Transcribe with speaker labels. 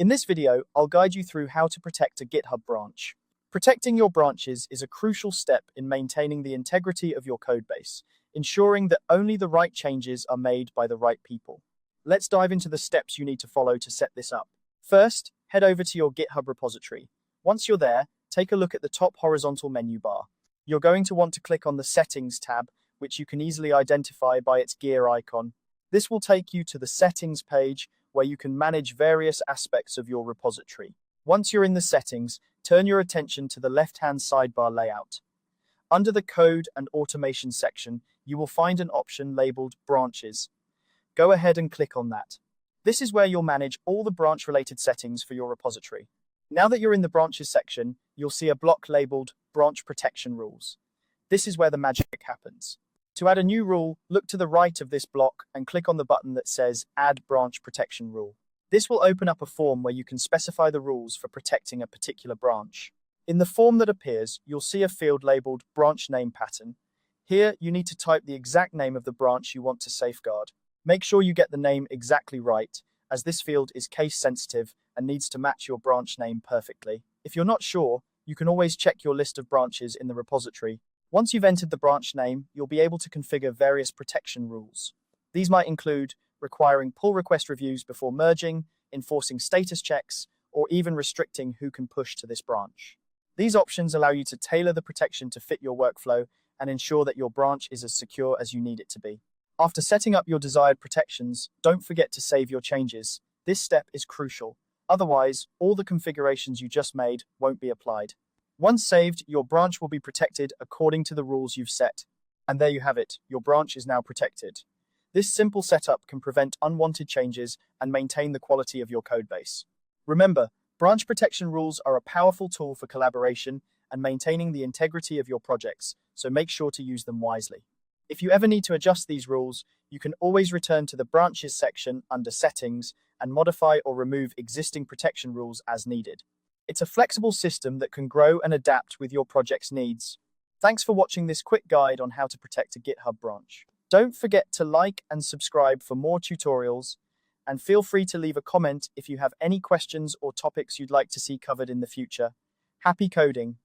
Speaker 1: In this video, I'll guide you through how to protect a GitHub branch. Protecting your branches is a crucial step in maintaining the integrity of your codebase, ensuring that only the right changes are made by the right people. Let's dive into the steps you need to follow to set this up. First, head over to your GitHub repository. Once you're there, take a look at the top horizontal menu bar. You're going to want to click on the Settings tab, which you can easily identify by its gear icon. This will take you to the Settings page, where you can manage various aspects of your repository. Once you're in the settings, turn your attention to the left-hand sidebar layout. Under the Code and Automation section, you will find an option labeled Branches. Go ahead and click on that. This is where you'll manage all the branch-related settings for your repository. Now that you're in the Branches section, you'll see a block labeled Branch Protection Rules. This is where the magic happens. To add a new rule, look to the right of this block and click on the button that says Add Branch Protection Rule. This will open up a form where you can specify the rules for protecting a particular branch. In the form that appears, you'll see a field labeled Branch Name Pattern. Here, you need to type the exact name of the branch you want to safeguard. Make sure you get the name exactly right, as this field is case sensitive and needs to match your branch name perfectly. If you're not sure, you can always check your list of branches in the repository. Once you've entered the branch name, you'll be able to configure various protection rules. These might include requiring pull request reviews before merging, enforcing status checks, or even restricting who can push to this branch. These options allow you to tailor the protection to fit your workflow and ensure that your branch is as secure as you need it to be. After setting up your desired protections, don't forget to save your changes. This step is crucial. Otherwise, all the configurations you just made won't be applied. Once saved, your branch will be protected according to the rules you've set. And there you have it, your branch is now protected. This simple setup can prevent unwanted changes and maintain the quality of your codebase. Remember, branch protection rules are a powerful tool for collaboration and maintaining the integrity of your projects, so make sure to use them wisely. If you ever need to adjust these rules, you can always return to the Branches section under Settings and modify or remove existing protection rules as needed. It's a flexible system that can grow and adapt with your project's needs. Thanks for watching this quick guide on how to protect a GitHub branch. Don't forget to like and subscribe for more tutorials, and feel free to leave a comment if you have any questions or topics you'd like to see covered in the future. Happy coding!